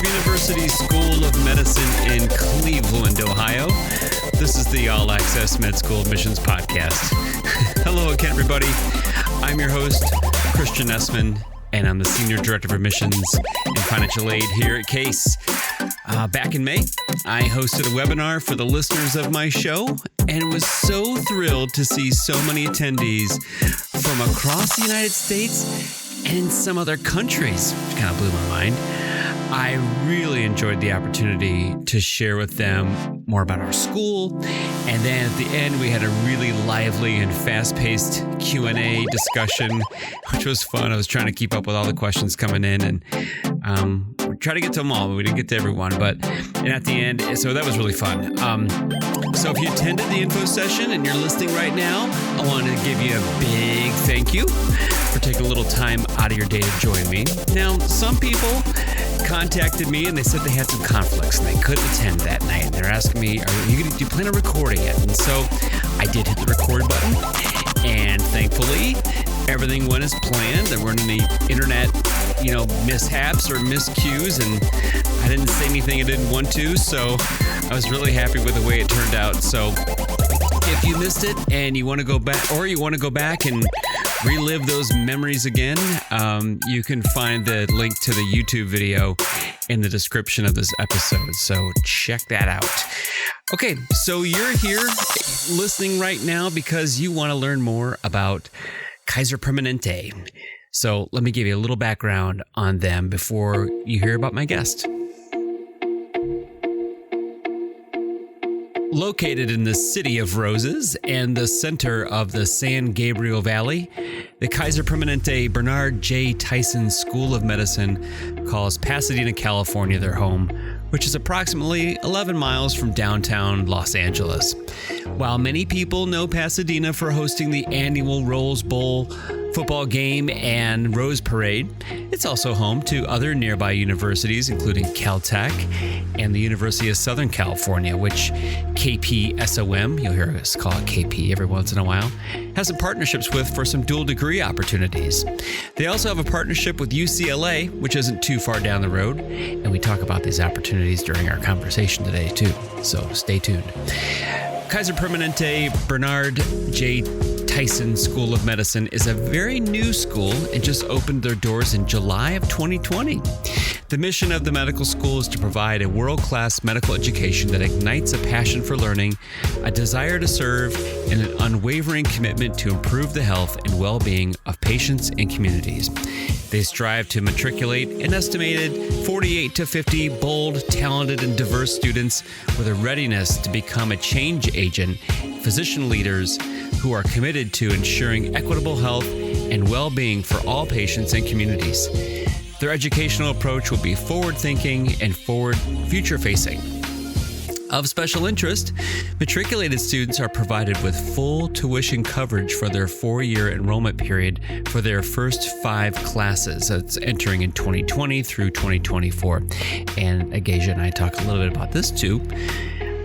University School of Medicine in Cleveland, Ohio. This is the All Access Med School Admissions Podcast. Hello again, everybody. I'm your host, Christian Essman, and I'm the Senior Director of Admissions and Financial Aid here at CASE. Back in May, I hosted a webinar for the listeners of my show and was so thrilled to see so many attendees from across the United States and some other countries, which kind of blew my mind. I really enjoyed the opportunity to share with them more about our school. And then at the end, we had a really lively and fast-paced Q&A discussion, which was fun. I was trying to keep up with all the questions coming in and try to get to them all, but we didn't get to everyone. And at the end, so that was really fun. So if you attended the info session and you're listening right now, I want to give you a big thank you for taking a little time out of your day to join me. Now, some people contacted me and they said they had some conflicts and they couldn't attend that night. And they're asking me, do you plan on recording it? And so I did hit the record button, and thankfully everything went as planned. There weren't any internet, mishaps or miscues, and I didn't say anything I didn't want to. So I was really happy with the way it turned out. So if you missed it and you want to go back, and relive those memories again, you can find the link to the YouTube video in the description of this episode. So check that out. Okay, so you're here listening right now because you want to learn more about Kaiser Permanente. So let me give you a little background on them before you hear about my guest. Located in the City of Roses and the center of the San Gabriel Valley, the Kaiser Permanente Bernard J. Tyson School of Medicine calls Pasadena, California their home, which is approximately 11 miles from downtown Los Angeles. While many people know Pasadena for hosting the annual Rose Bowl football game and Rose Parade, it's also home to other nearby universities, including Caltech and the University of Southern California, which KPSOM, you'll hear us call it KP every once in a while, has some partnerships with for some dual degree opportunities. They also have a partnership with UCLA, which isn't too far down the road, and we talk about these opportunities during our conversation today too, so stay tuned. Kaiser Permanente Bernard J. Tyson School of Medicine is a very new school and just opened their doors in July of 2020. The mission of the medical school is to provide a world-class medical education that ignites a passion for learning, a desire to serve, and an unwavering commitment to improve the health and well-being of patients and communities. They strive to matriculate an estimated 48 to 50 bold, talented, and diverse students with a readiness to become a change agent, physician leaders who are committed to ensuring equitable health and well-being for all patients and communities. Their educational approach will be forward-thinking and future-facing. Of special interest, matriculated students are provided with full tuition coverage for their 4-year enrollment period for their first 5 classes. That's entering in 2020 through 2024. And Agasia and I talk a little bit about this too.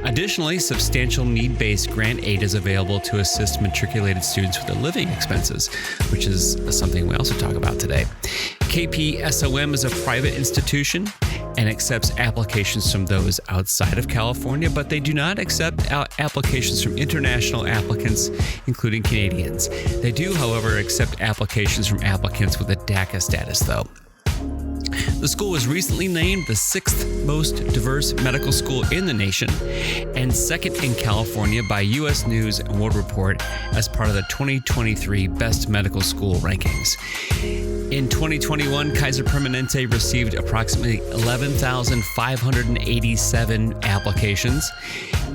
Additionally, substantial need-based grant aid is available to assist matriculated students with their living expenses, which is something we also talk about today. KPSOM is a private institution and accepts applications from those outside of California, but they do not accept applications from international applicants, including Canadians. They do, however, accept applications from applicants with a DACA status, though. The school was recently named the 6th most diverse medical school in the nation and 2nd in California by U.S. News and World Report as part of the 2023 Best Medical School rankings. In 2021, Kaiser Permanente received approximately 11,587 applications,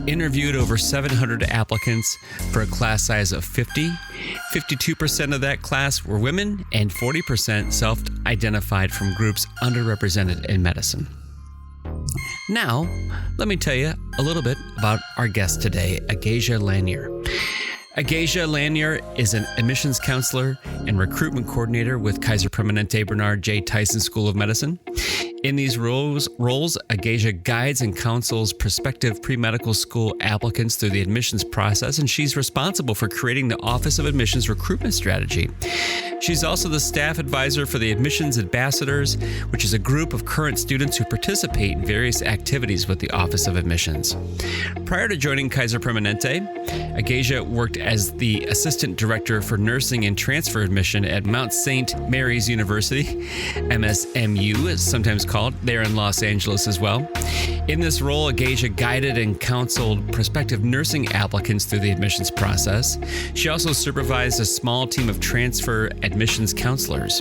interviewed over 700 applicants for a class size of 50. 52% of that class were women, and 40% self-identified from groups underrepresented in medicine. Now, let me tell you a little bit about our guest today, Agasia Lanier. Agasia Lanier is an admissions counselor and recruitment coordinator with Kaiser Permanente Bernard J. Tyson School of Medicine. In these roles, Agasia guides and counsels prospective pre-medical school applicants through the admissions process, and she's responsible for creating the Office of Admissions recruitment strategy. She's also the staff advisor for the Admissions Ambassadors, which is a group of current students who participate in various activities with the Office of Admissions. Prior to joining Kaiser Permanente, Agasia worked as the Assistant Director for Nursing and Transfer Admission at Mount St. Mary's University, MSMU, it's sometimes called, there in Los Angeles as well. In this role, Agasia guided and counseled prospective nursing applicants through the admissions process. She also supervised a small team of transfer admissions counselors.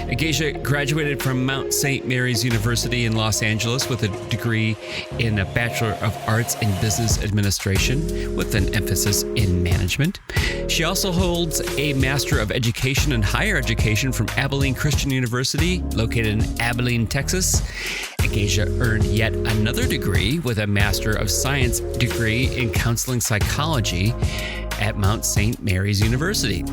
Agasia graduated from Mount St. Mary's University in Los Angeles with a degree in a Bachelor of Arts in Business Administration with an emphasis in management. She also holds a Master of Education in Higher Education from Abilene Christian University, located in Abilene, Texas. Agasia earned yet another degree with a Master of Science degree in Counseling Psychology at Mount St. Mary's University.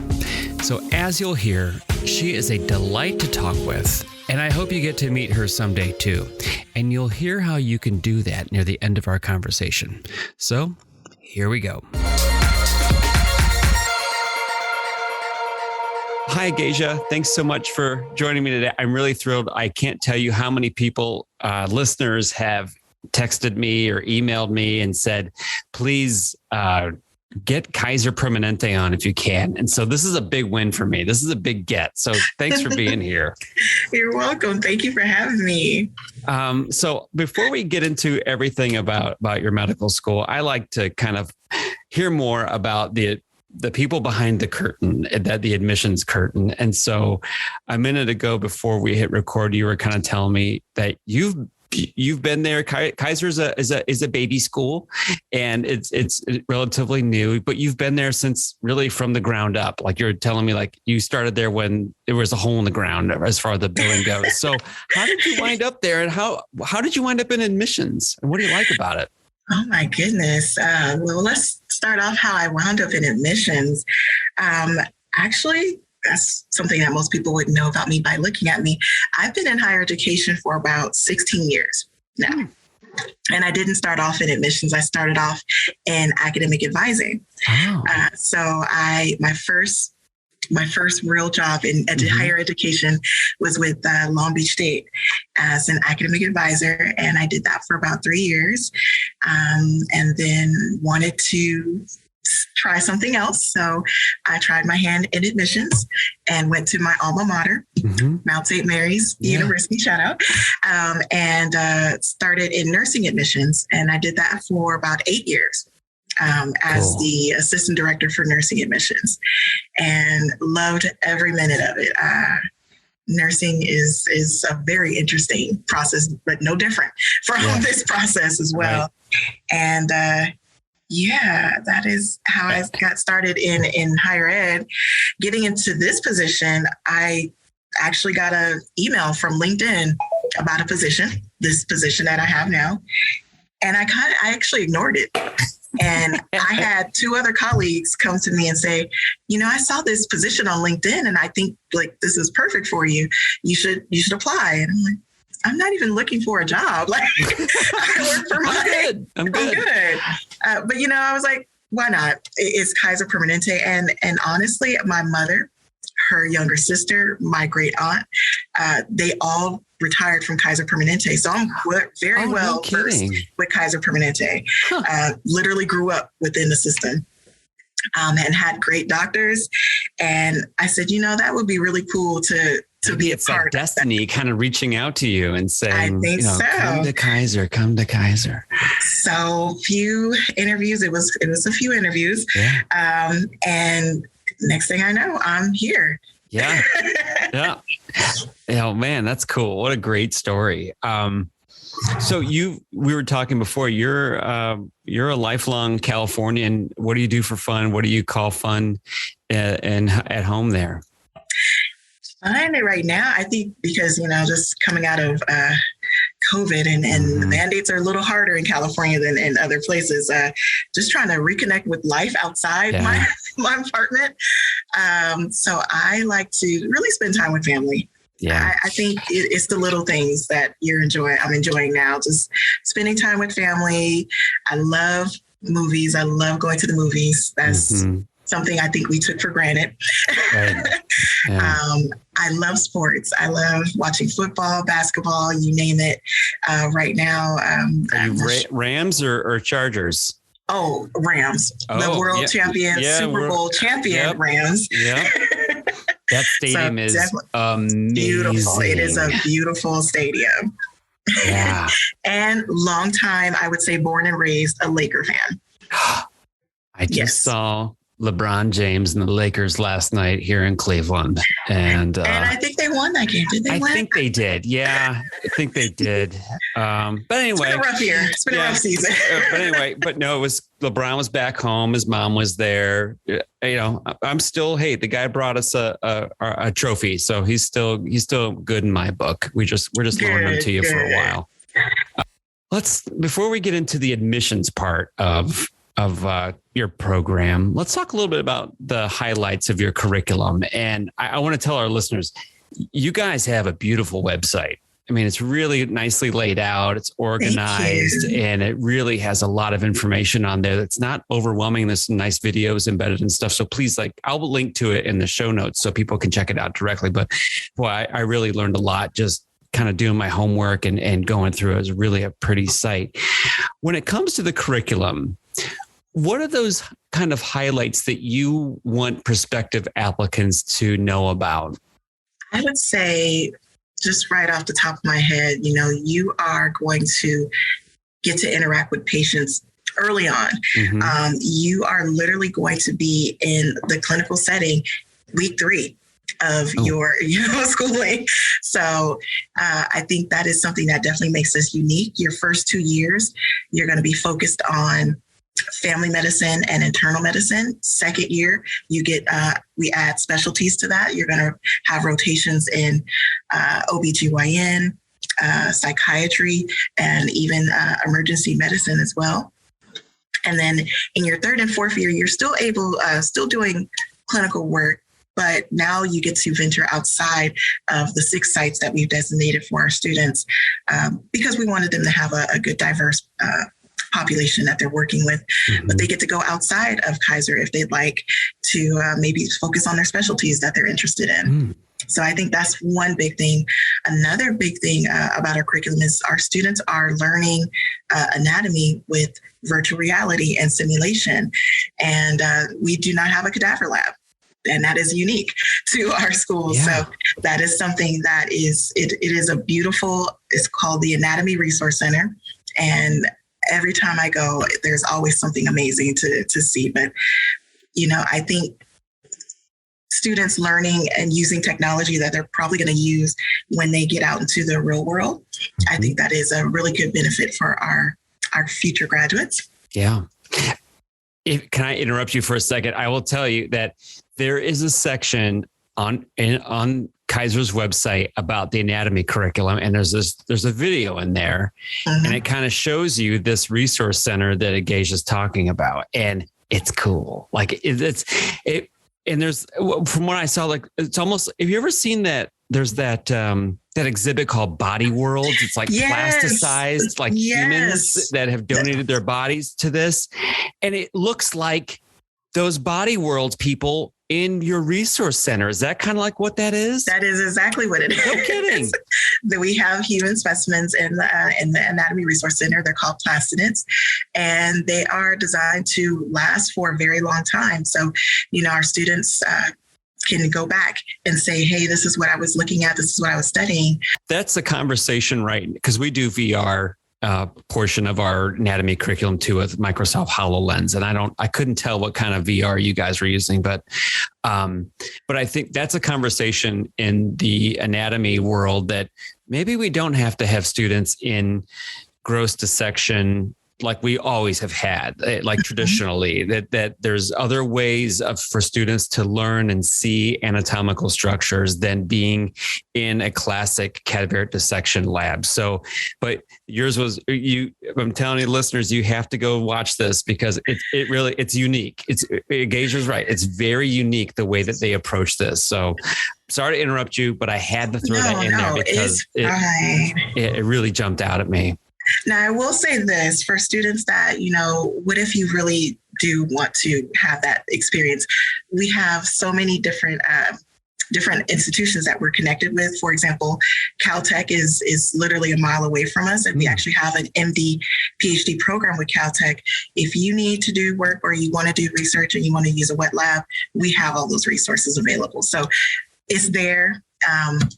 So as you'll hear, she is a delight to talk with, and I hope you get to meet her someday too. And you'll hear how you can do that near the end of our conversation. So here we go. Hi, Agasia. Thanks so much for joining me today. I'm really thrilled. I can't tell you how many people, listeners, have texted me or emailed me and said, please get Kaiser Permanente on if you can. And so this is a big win for me. This is a big get. So thanks for being here. You're welcome. Thank you for having me. So before we get into everything about your medical school, I like to kind of hear more about the people behind the curtain, the admissions curtain. And so a minute ago, before we hit record, you were kind of telling me that you've been there. Kaiser is a baby school, and it's relatively new, but you've been there since really from the ground up. Like you're telling me, like you started there when there was a hole in the ground as far as the building goes. So how did you wind up there, and how did you wind up in admissions, and what do you like about it? Oh my goodness. Well, let's start off how I wound up in admissions. Actually, that's something that most people wouldn't know about me by looking at me. I've been in higher education for about 16 years now. And I didn't start off in admissions. I started off in academic advising. Oh. So my first real job in higher education was with Long Beach State as an academic advisor. And I did that for about 3 years, and then wanted to try something else. So I tried my hand in admissions and went to my alma mater, Mount St. Mary's University, shout out, and started in nursing admissions. And I did that for about 8 years. As the assistant director for nursing admissions, and loved every minute of it. Nursing is a very interesting process, but no different from this process as well. Right. And that is how I got started in higher ed. Getting into this position, I actually got an email from LinkedIn about this position that I have now. And I actually ignored it. And I had two other colleagues come to me and say, I saw this position on LinkedIn and I think like this is perfect for you. You should apply. And I'm like, I'm not even looking for a job. Like I work for I'm good. But I was like, why not? It's Kaiser Permanente. And honestly, my mother, her younger sister, my great aunt, they all retired from Kaiser Permanente. So I'm very well versed with Kaiser Permanente. Literally grew up within the system and had great doctors. And I said, that would be really cool to be a part of destiny kind of reaching out to you and saying, I think so. Come to Kaiser. So few interviews. It was a few interviews. Yeah. And next thing I know, I'm here. Yeah. Yeah. Oh man, that's cool. What a great story. So we were talking before, you're a lifelong Californian. What do you do for fun? What do you call fun and at home there? Fun right now, I think because, just coming out of COVID and the mandates are a little harder in California than in other places. Just trying to reconnect with life outside my apartment. So I like to really spend time with family. Yeah. I think it's the little things that I'm enjoying now. Just spending time with family. I love movies. I love going to the movies. That's something I think we took for granted. Right. Yeah. I love sports. I love watching football, basketball, you name it. Right now, Are you Rams or Chargers? Oh, Rams, the world champion, Super Bowl champion Rams. Yeah. That stadium is amazing. Beautiful. It is a beautiful stadium. Yeah. And long time, I would say, born and raised a Laker fan. I just saw LeBron James and the Lakers last night here in Cleveland. And I think they won that game. Did they win? I think they did. Yeah, I think they did. But anyway. It's been a rough year. It's been a rough season. But anyway, LeBron was back home. His mom was there. You know, I'm still, the guy brought us a trophy. So he's still good in my book. We're just loaning him to you for a while. Before we get into the admissions part of your program, let's talk a little bit about the highlights of your curriculum. And I want to tell our listeners, you guys have a beautiful website. I mean, it's really nicely laid out. It's organized, and it really has a lot of information on there that's not overwhelming. There's some nice videos embedded and stuff. So please, I'll link to it in the show notes so people can check it out directly. But boy, I really learned a lot just kind of doing my homework and going through it. It was really a pretty site. When it comes to the curriculum, what are those kind of highlights that you want prospective applicants to know about? I would say, just right off the top of my head, you are going to get to interact with patients early on. You are literally going to be in the clinical setting week 3 of your schooling. So I think that is something that definitely makes us unique. Your first 2 years, you're going to be focused on family medicine and internal medicine. Second year, you get, we add specialties to that. You're going to have rotations in OBGYN, psychiatry, and even emergency medicine as well. And then in your third and fourth year, you're still doing clinical work, but now you get to venture outside of the 6 sites that we've designated for our students because we wanted them to have a good, diverse population that they're working with, but they get to go outside of Kaiser if they'd like to maybe focus on their specialties that they're interested in. So I think that's one big thing. Another big thing about our curriculum is our students are learning anatomy with virtual reality and simulation. And we do not have a cadaver lab. And that is unique to our school. Yeah. So that is something that it is a beautiful, it's called the Anatomy Resource Center. And every time I go, there's always something amazing to see. But, I think students learning and using technology that they're probably going to use when they get out into the real world, I think that is a really good benefit for our future graduates. Yeah. Can I interrupt you for a second? I will tell you that there is a section on Kaiser's website about the anatomy curriculum. And there's a video in there and it kind of shows you this resource center that Agasia's talking about. And it's cool. And there's, from what I saw, it's almost, have you ever seen that? There's that exhibit called Body Worlds. It's plasticized, humans that have donated their bodies to this. And it looks like those Body Worlds people in your resource center. Is that kind of like what that is? That is exactly what it is. No kidding. That we have human specimens in the Anatomy Resource Center. They're called plastinates, and they are designed to last for a very long time. So, our students can go back and say, hey, this is what I was looking at. This is what I was studying. That's a conversation, right? Because we do VR portion of our anatomy curriculum too with Microsoft HoloLens. And I couldn't tell what kind of VR you guys were using, but I think that's a conversation in the anatomy world that maybe we don't have to have students in gross dissection like we always have had, like traditionally, that there's other ways for students to learn and see anatomical structures than being in a classic cadaveric dissection lab. So, but yours was, I'm telling you listeners, you have to go watch this because it's unique. Agasia's right. It's very unique the way that they approach this. So sorry to interrupt you, but I had to throw that in there because it really jumped out at me. Now, I will say this for students that, what if you really do want to have that experience? We have so many different institutions that we're connected with. For example, Caltech is literally a mile away from us, and we actually have an MD PhD program with Caltech. If you need to do work or you want to do research and you want to use a wet lab, we have all those resources available. So it's there.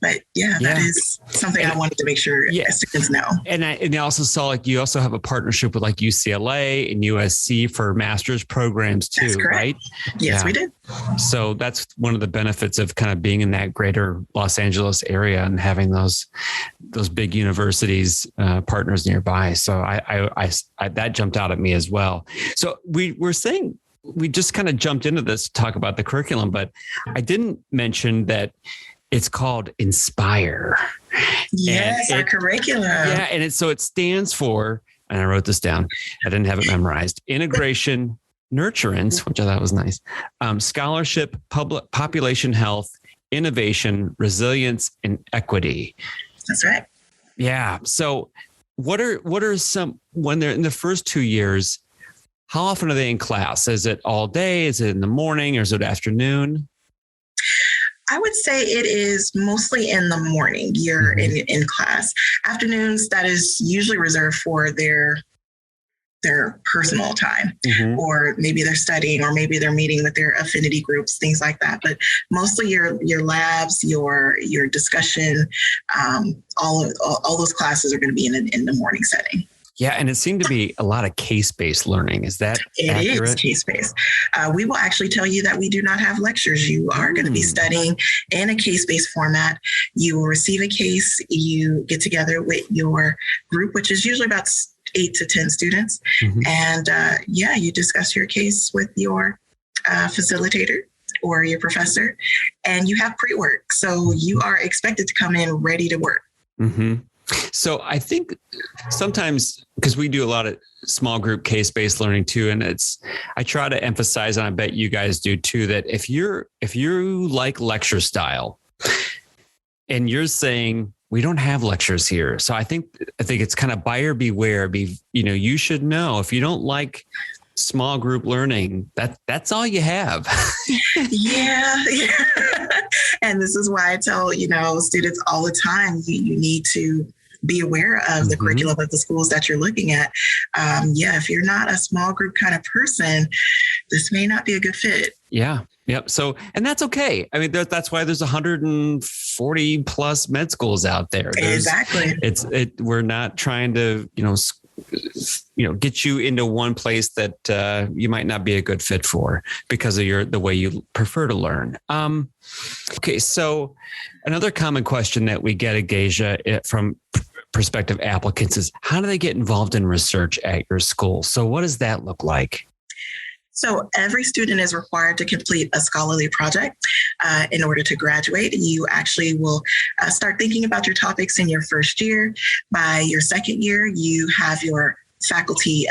But that is something I wanted to make sure students know. And I also saw you also have a partnership with UCLA and USC for master's programs too, right? Yes, we do. So that's one of the benefits of kind of being in that greater Los Angeles area and having those big universities partners nearby. So I that jumped out at me as well. So we just kind of jumped into this to talk about the curriculum, but I didn't mention that it's called Inspire. Yes, our curriculum. Yeah, and it stands for, and I wrote this down, I didn't have it memorized, Integration, Nurturance, which I thought was nice, Scholarship, Population Health, Innovation, Resilience, and Equity. That's right. Yeah. So what are some, when they're in the first 2 years, how often are they in class? Is it all day? Is it in the morning or is it afternoon? I would say it is mostly in the morning. You're in class. Afternoons, that is usually reserved for their personal time, or maybe they're studying, or maybe they're meeting with their affinity groups, things like that. But mostly your labs, your discussion, all those classes are going to be in the morning setting. Yeah, and it seemed to be a lot of case-based learning. Is that accurate? It is case-based. We will actually tell you that we do not have lectures. You are going to be studying in a case-based format. You will receive a case. You get together with your group, which is usually about 8 to 10 students. And you discuss your case with your facilitator or your professor, and you have pre-work. So you are expected to come in ready to work. So I think sometimes, because we do a lot of small group case-based learning too, and I try to emphasize, and I bet you guys do too, that if you like lecture style and you're saying we don't have lectures here. So I think it's kind of buyer beware. You should know if you don't like small group learning, that's all you have. Yeah. And this is why I tell, students all the time, you need to be aware of the curriculum of the schools that you're looking at. If you're not a small group kind of person, this may not be a good fit. Yeah. Yep. So, and that's okay. I mean, that's why there's 140 plus med schools out there. Exactly. We're not trying to, get you into one place that you might not be a good fit for because of the way you prefer to learn. Okay. So another common question that we get, Agasia, from prospective applicants is, how do they get involved in research at your school? So what does that look like? So every student is required to complete a scholarly project in order to graduate. You actually will start thinking about your topics in your first year. By your second year, you have your faculty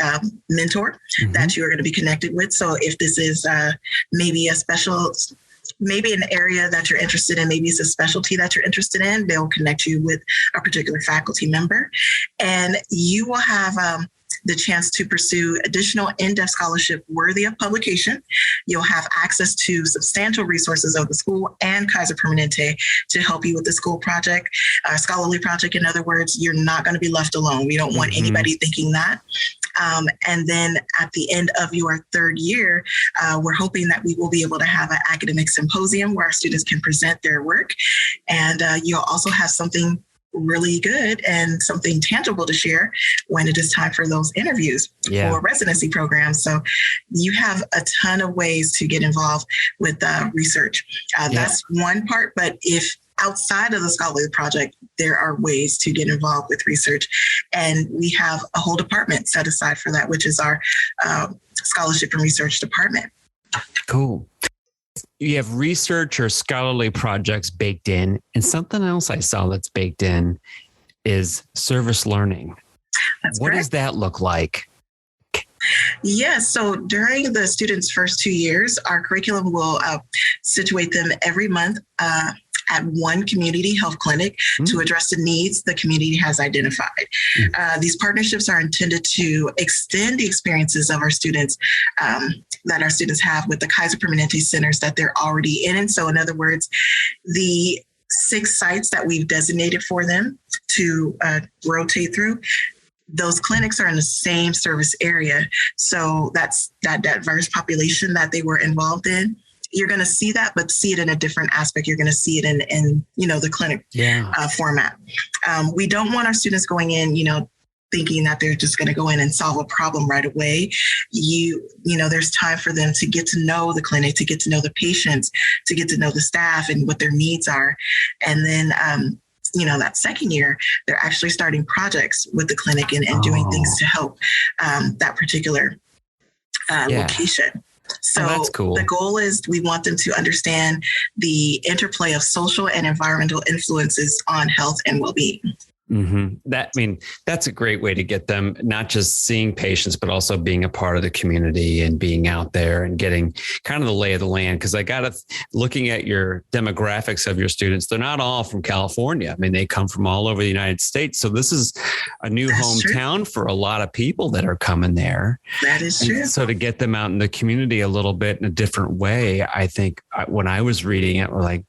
mentor that you are going to be connected with. So if this is maybe maybe an area that you're interested in, maybe it's a specialty that you're interested in, they'll connect you with a particular faculty member. And you will have the chance to pursue additional in-depth scholarship worthy of publication. You'll have access to substantial resources of the school and Kaiser Permanente to help you with the school project, scholarly project. In other words, you're not going to be left alone. We don't want anybody thinking that. And then at the end of your third year, we're hoping that we will be able to have an academic symposium where our students can present their work. And you'll also have something really good and something tangible to share when it is time for those interviews for residency programs. So you have a ton of ways to get involved with research. That's one part. But if outside of the scholarly project, there are ways to get involved with research. And we have a whole department set aside for that, which is our scholarship and research department. Cool. You have research or scholarly projects baked in, and something else I saw that's baked in is service learning. That's what correct. does that look like? Yes. So during the students' first 2 years, our curriculum will situate them every month at one community health clinic to address the needs the community has identified. These partnerships are intended to extend the experiences of our students that our students have with the Kaiser Permanente centers that they're already in. And so in other words, the 6 sites that we've designated for them to rotate through, those clinics are in the same service area. So that's that diverse population that they were involved in. You're going to see that, but see it in a different aspect. You're going to see it in the clinic format. We don't want our students going in, thinking that they're just going to go in and solve a problem right away. There's time for them to get to know the clinic, to get to know the patients, to get to know the staff and what their needs are. And then, that second year, they're actually starting projects with the clinic and doing things to help that particular location. So that's cool. The goal is we want them to understand the interplay of social and environmental influences on health and well-being. That's a great way to get them not just seeing patients, but also being a part of the community and being out there and getting kind of the lay of the land. Because looking at your demographics of your students, they're not all from California. They come from all over the United States. So this is a new hometown for a lot of people that are coming there. That is true. So to get them out in the community a little bit in a different way, I think when I was reading it, we're like,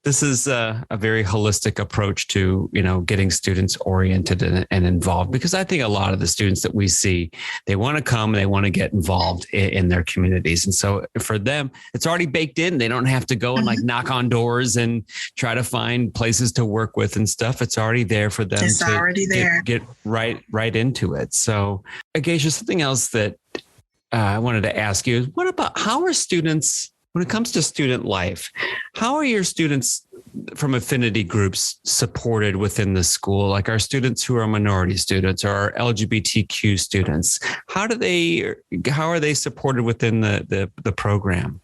this is a very holistic approach to, getting students oriented and involved, because I think a lot of the students that we see, they want to come, they want to get involved in their communities. And so for them, it's already baked in. They don't have to go and knock on doors and try to find places to work with and stuff. It's already there for them to get right into it. So Agasia, something else that I wanted to ask you is, what about how are students, when it comes to student life, how are your students from affinity groups supported within the school? Like our students who are minority students or our LGBTQ students, how are they supported within the program?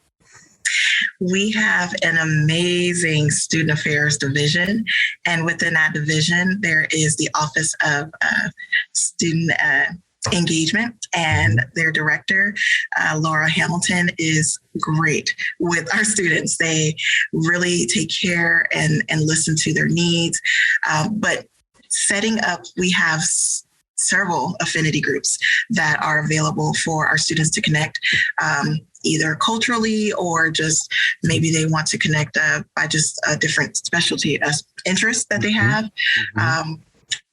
We have an amazing student affairs division. And within that division, there is the Office of Student Engagement, and their director, Laura Hamilton, is great with our students. They really take care and listen to their needs. But setting up, we have several affinity groups that are available for our students to connect, either culturally or just maybe they want to connect by just a different specialty interest that they have.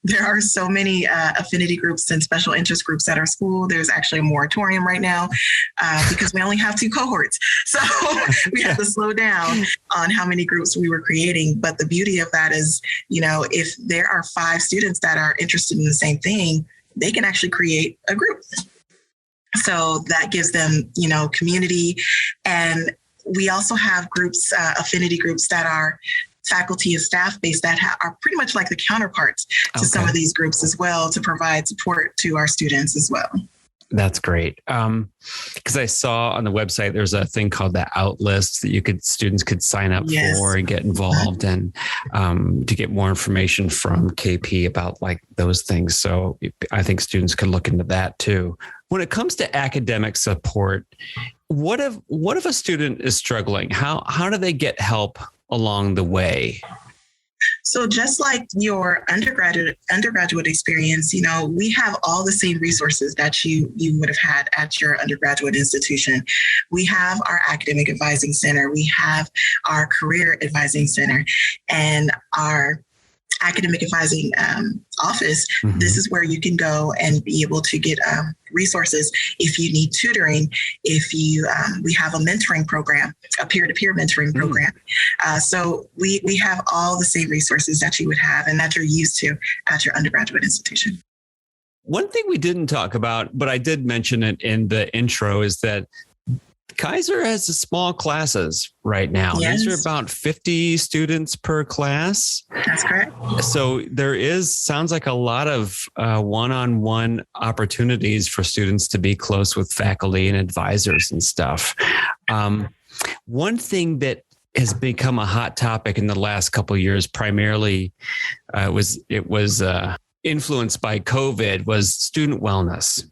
There are so many affinity groups and special interest groups at our school. There's actually a moratorium right now because we only have 2 cohorts. So we have to slow down on how many groups we were creating. But the beauty of that is, if there are 5 students that are interested in the same thing, they can actually create a group. So that gives them, community. And we also have groups, affinity groups that are faculty and staff based that are pretty much like the counterparts to some of these groups as well, to provide support to our students as well. That's great. Because I saw on the website, there's a thing called the out list that students could sign up for and get involved and to get more information from KP about like those things. So I think students could look into that too. When it comes to academic support, what if a student is struggling? How do they get help along the way? So just like your undergraduate experience, we have all the same resources that you would have had at your undergraduate institution. We have our academic advising center, we have our career advising center, and our academic advising office. This is where you can go and be able to get resources if you need tutoring, if you we have a mentoring program, a peer-to-peer mentoring program. So we have all the same resources that you would have and that you're used to at your undergraduate institution. One thing we didn't talk about, but I did mention it in the intro, is that Kaiser has small classes right now. Yes. These are about 50 students per class. That's correct. So sounds like a lot of one-on-one opportunities for students to be close with faculty and advisors and stuff. One thing that has become a hot topic in the last couple of years, primarily it was influenced by COVID, was student wellness.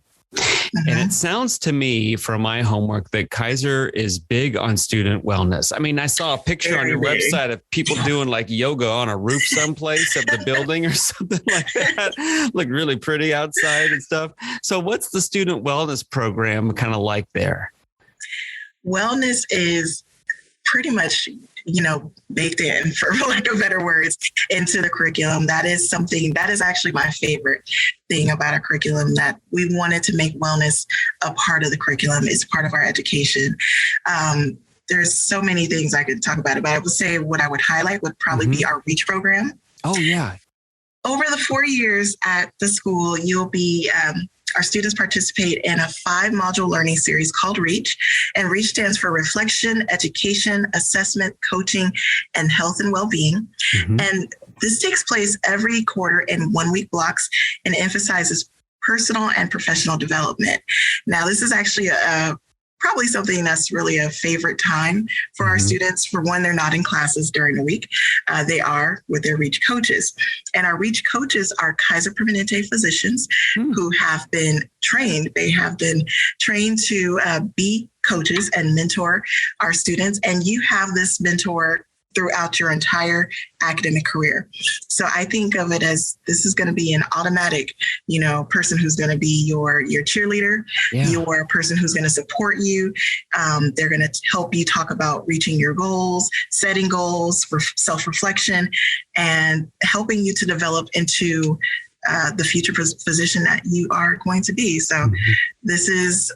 And it sounds to me from my homework that Kaiser is big on student wellness. I mean, I saw a picture on your website of people doing like yoga on a roof someplace of the building or something like that. Look really pretty outside and stuff. So what's the student wellness program kind of like there? Wellness is pretty much, baked in, for lack of better words, into the curriculum. That is actually my favorite thing about our curriculum, that we wanted to make wellness a part of the curriculum. It's part of our education. There's so many things I could talk about it, but I would say what I would highlight would probably be our REACH program. Oh, yeah. Over the 4 years at the school, our students participate in a 5-module learning series called REACH, and REACH stands for Reflection, Education, Assessment, Coaching, and Health and Wellbeing. And this takes place every quarter in 1-week blocks and emphasizes personal and professional development. Now, this is actually probably something that's really a favorite time for our students. For one, they're not in classes during the week. They are with their REACH coaches. And our REACH coaches are Kaiser Permanente physicians who have been trained. They have been trained to be coaches and mentor our students. And you have this mentor throughout your entire academic career. So I think of it as this is going to be an automatic, person who's going to be your cheerleader, your person who's going to support you. They're going to help you talk about reaching your goals, setting goals for self-reflection, and helping you to develop into the future physician that you are going to be. So this is,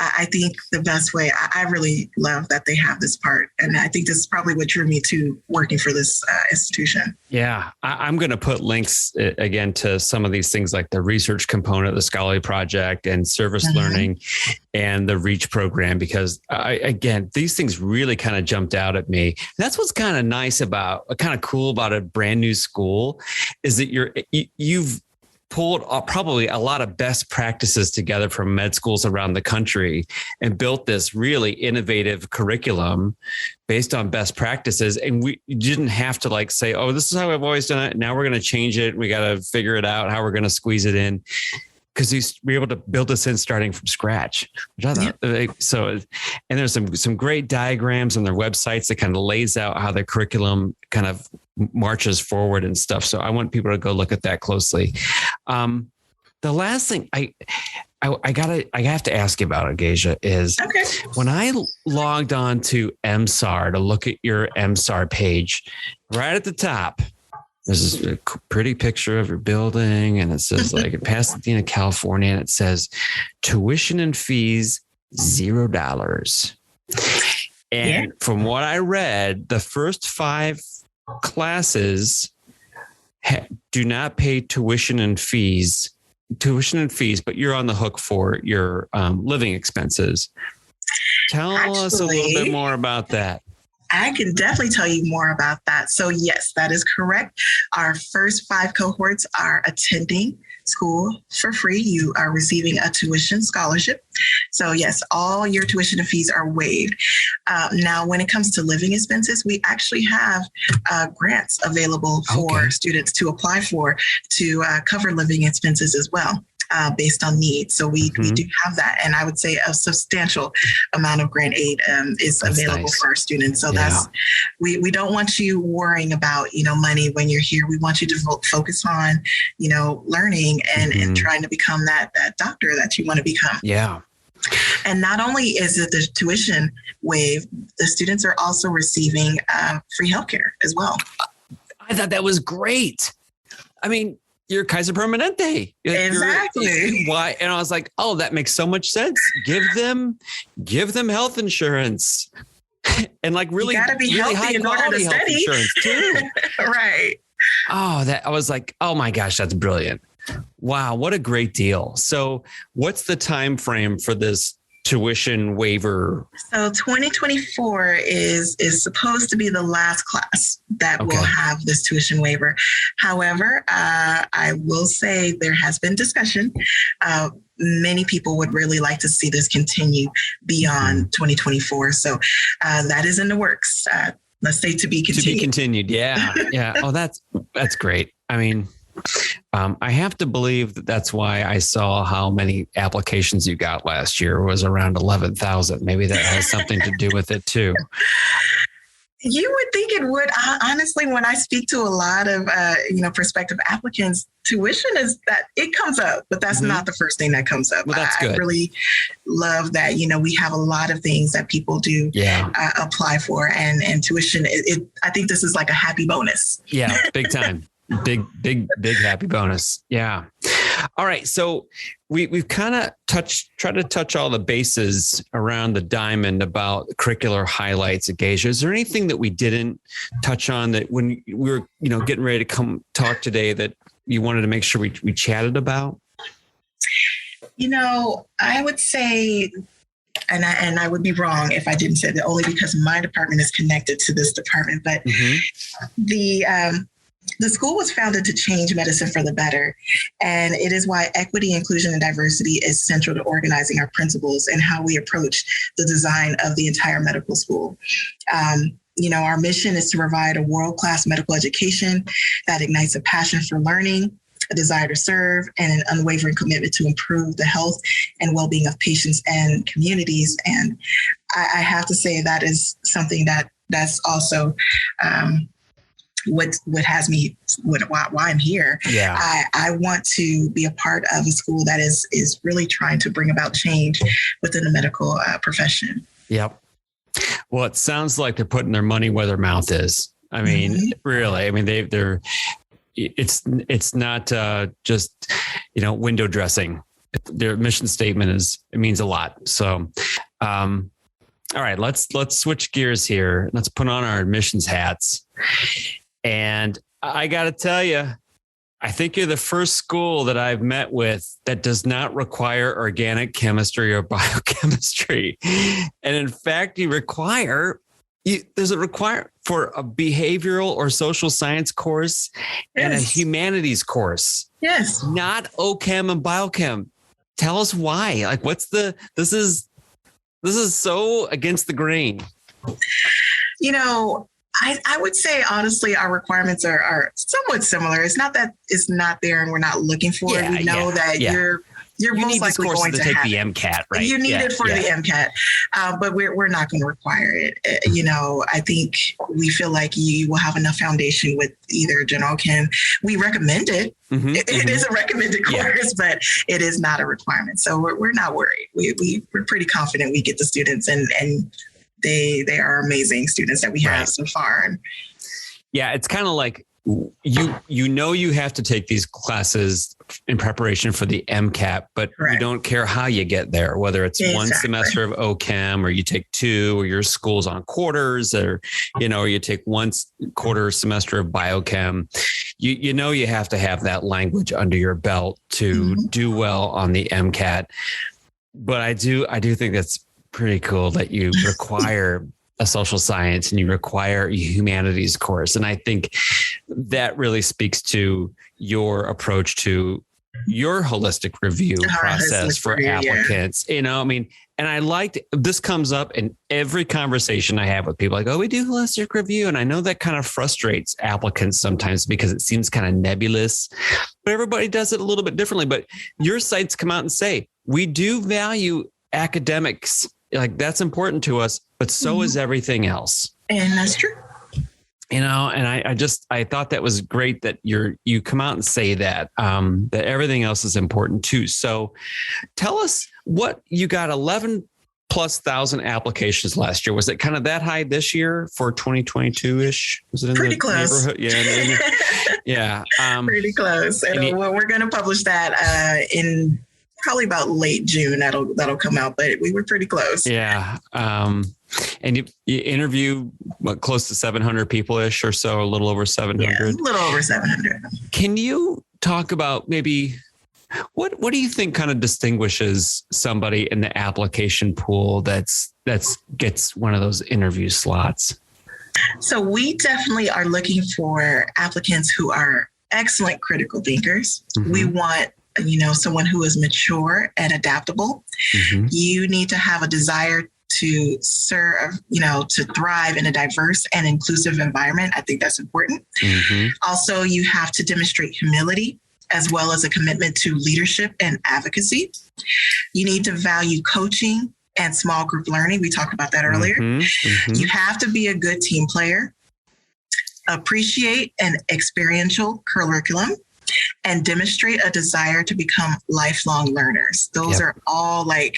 I think, the best way. I really love that they have this part. And I think this is probably what drew me to working for this institution. Yeah. I'm going to put links again to some of these things like the research component, the scholarly project, and service learning, and the REACH program, because these things really kind of jumped out at me. That's what's kind of cool about a brand new school, is that you've pulled probably a lot of best practices together from med schools around the country and built this really innovative curriculum based on best practices. And we didn't have to say, oh, this is how I've always done it. Now we're going to change it. We got to figure it out, how we're going to squeeze it in. Because we're able to build this in starting from scratch, which I thought so. And there's some great diagrams on their websites that kind of lays out how the curriculum kind of marches forward and stuff. So I want people to go look at that closely. The last thing I have to ask you about, Agasia, is when I logged on to MSAR to look at your MSAR page, right at the top, there's a pretty picture of your building, and it says in Pasadena, California, and it says tuition and fees $0. And from what I read, the first 5 classes do not pay tuition and fees, but you're on the hook for your living expenses. Tell us a little bit more about that. I can definitely tell you more about that. So yes, that is correct. Our first 5 cohorts are attending school for free. You are receiving a tuition scholarship. So yes, all your tuition and fees are waived. Now, when it comes to living expenses, we actually have grants available for students to apply for to cover living expenses as well. Based on needs. So we do have that. And I would say a substantial amount of grant aid is available for our students. So we don't want you worrying about, money when you're here. We want you to focus on, learning and trying to become that doctor that you want to become. Yeah. And not only is it the tuition waived, the students are also receiving free healthcare as well. I thought that was great. I mean, you're Kaiser Permanente. Exactly. Why? And I was like, oh, that makes so much sense. Give them health insurance, and really, you gotta be really healthy high in order quality to health study. insurance too. Right. Oh, I was like, oh my gosh, that's brilliant. Wow, what a great deal. So, what's the time frame for this tuition waiver? So 2024 is supposed to be the last class that will have this tuition waiver. However, I will say there has been discussion. Many people would really like to see this continue beyond 2024. So that is in the works. Let's say to be continued. To be continued. Yeah. Yeah. Oh, that's great. I mean, I have to believe that's why I saw how many applications you got last year was around 11,000. Maybe that has something to do with it too. You would think it would. Honestly, when I speak to a lot of, prospective applicants, tuition is that it comes up, but that's not the first thing that comes up. Well, that's good. I really love that, we have a lot of things that people do apply for, and tuition, I think this is like a happy bonus. Yeah, big time. Big happy bonus. Yeah. All right. So we've kind of tried to touch all the bases around the diamond about curricular highlights, Agasia. Is there anything that we didn't touch on that when we were, getting ready to come talk today that you wanted to make sure we chatted about? I would say, and I would be wrong if I didn't say that, only because my department is connected to this department, but the school was founded to change medicine for the better, and it is why equity, inclusion, and diversity is central to organizing our principles and how we approach the design of the entire medical school. Our mission is to provide a world-class medical education that ignites a passion for learning, a desire to serve, and an unwavering commitment to improve the health and well-being of patients and communities. And I have to say that is something that's also what has me, why I'm here. Yeah. I want to be a part of a school that is really trying to bring about change within the medical profession. Yep. Well, it sounds like they're putting their money where their mouth is. I mean, really, I mean, it's not just, window dressing. Their mission statement it means a lot. So, all right, let's switch gears here. Let's put on our admissions hats. And I got to tell you, I think you're the first school that I've met with that does not require organic chemistry or biochemistry. And in fact, there's a requirement for a behavioral or social science course and a humanities course. Yes. Not OChem and biochem. Tell us why. Like, this is so against the grain. I would say, honestly, our requirements are somewhat similar. It's not that it's not there and we're not looking for it. We know that you're most likely going to take have the MCAT, right? You need it for the MCAT, but we're not going to require it. I think we feel like you will have enough foundation with either general chem. We recommend it. It is a recommended course, but it is not a requirement. So we're not worried. We're pretty confident we get the students, and they are amazing students that we have so far. Yeah, it's kind of like you have to take these classes in preparation for the MCAT, but you don't care how you get there, whether it's one semester of OChem or you take two, or your school's on quarters, or you take one quarter semester of biochem. You have to have that language under your belt to do well on the MCAT. But I do think that's pretty cool that you require a social science and you require a humanities course. And I think that really speaks to your approach to your holistic review process for applicants. And I liked, this comes up in every conversation I have with people, like, we do holistic review. And I know that kind of frustrates applicants sometimes because it seems kind of nebulous, but everybody does it a little bit differently. But your sites come out and say, we do value academics. Like, that's important to us, but so is everything else. And that's true. And I thought that was great that you come out and say that everything else is important too. So tell us what you got. 11,000+ applications last year. Was it kind of that high this year for 2022-ish? Was it in pretty the close? Neighborhood? Yeah. Yeah. Pretty close. And we're going to publish that in probably about late June. That'll come out, but we were pretty close. Yeah. And you interview close to 700 people-ish or so, a little over 700. Yeah, a little over 700. Can you talk about maybe What do you think kind of distinguishes somebody in the application pool that's gets one of those interview slots? So we definitely are looking for applicants who are excellent critical thinkers. Mm-hmm. We want, someone who is mature and adaptable. Mm-hmm. You need to have a desire to serve, to thrive in a diverse and inclusive environment. I think that's important. Mm-hmm. Also, you have to demonstrate humility as well as a commitment to leadership and advocacy. You need to value coaching and small group learning. We talked about that earlier. Mm-hmm. Mm-hmm. You have to be a good team player, appreciate an experiential curriculum, and demonstrate a desire to become lifelong learners. Those are all I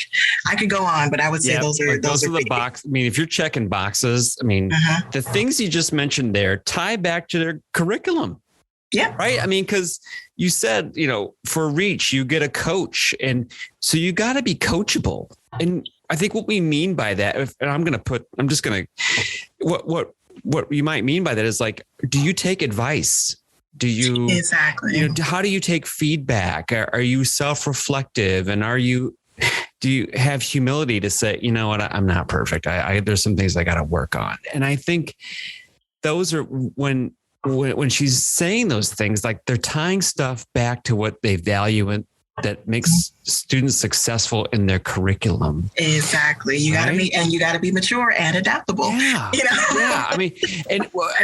could go on, but I would say those are the box. I mean, if you're checking boxes, the things you just mentioned there tie back to their curriculum. Yeah. Right. I mean, because you said, for Reach, you get a coach. And so you got to be coachable. And I think what we mean by that, what you might mean by that is do you take advice? Do you exactly? How do you take feedback? Are you self-reflective? And do you have humility to say, you know what, I'm not perfect. There's some things I got to work on. And I think those are when she's saying those things, they're tying stuff back to what they value and that makes students successful in their curriculum. Exactly. You got to be mature and adaptable. Yeah. Yeah.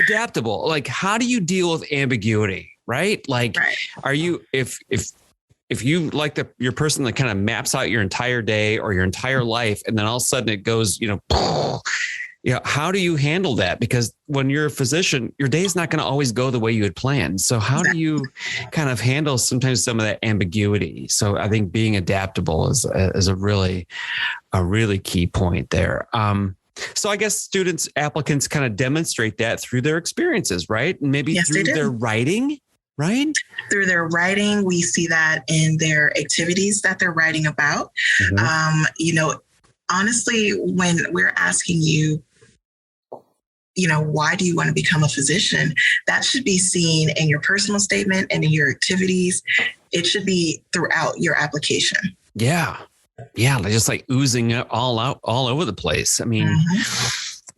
Adaptable. How do you deal with ambiguity? Right. Are you, if you your person that kind of maps out your entire day or your entire life, and then all of a sudden it goes, how do you handle that? Because when you're a physician, your day is not going to always go the way you had planned. So how do you kind of handle sometimes some of that ambiguity? So I think being adaptable is a really key point there. So I guess applicants kind of demonstrate that through their experiences, right? And maybe through their writing, right? Through their writing, we see that in their activities that they're writing about. Mm-hmm. Honestly, when we're asking you, why do you want to become a physician? That should be seen in your personal statement and in your activities. It should be throughout your application. Yeah. Yeah. Just oozing all over the place. I mean,